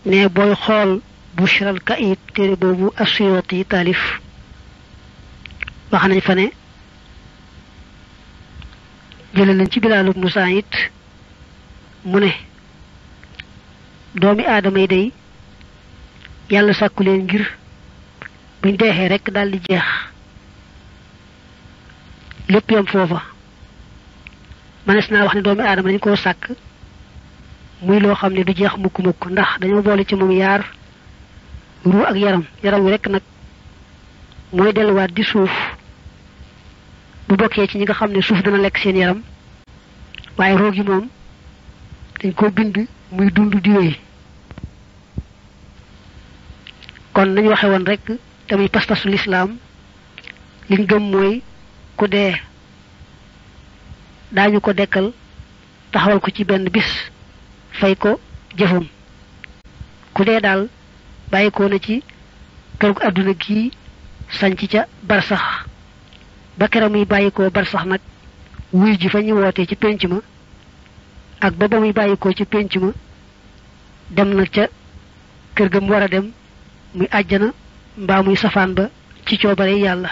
ne boy xol bushral kaib téere boobu As-Suyuti taalif wax nañ fa ne jële nañ ci Bilaal ibnu Saïd mu ne doomi aadama yi day yàlla sàkku leen ngir buñ deexee rek daal di jeex lépp yam foofa manes naa wax ne doomi aadama dañ koo sàkk muy loo xam ne du jeex mukk-mukk ndax dañoo boole ci moom yaar ruu ak yaram wi rek nag mooy delluwaat di suuf bu bokkee ci ñi nga xam ne suuf dana lekk seen yaram waaye roo gi moom dañ koo bind muy dund di wéy kon nañu waxe woon rek tamit pas-pasu lislaam liñ gëm mooy ku dee daañu ko dekkal taxawal ko ci benn bis fay ko jëfam ku dee daal bàyyikoo na ci kërug àdduna gi sanc ca barsax ba keram muy bàyyikoo barsax nag wuy ji fa ñu wootee ci pénc ma ak ba muy bàyyikoo ci pénc ma dem nag ca kër ga mu war a dem muy àjjana mbaa muy safaan ba ci coobare yàlla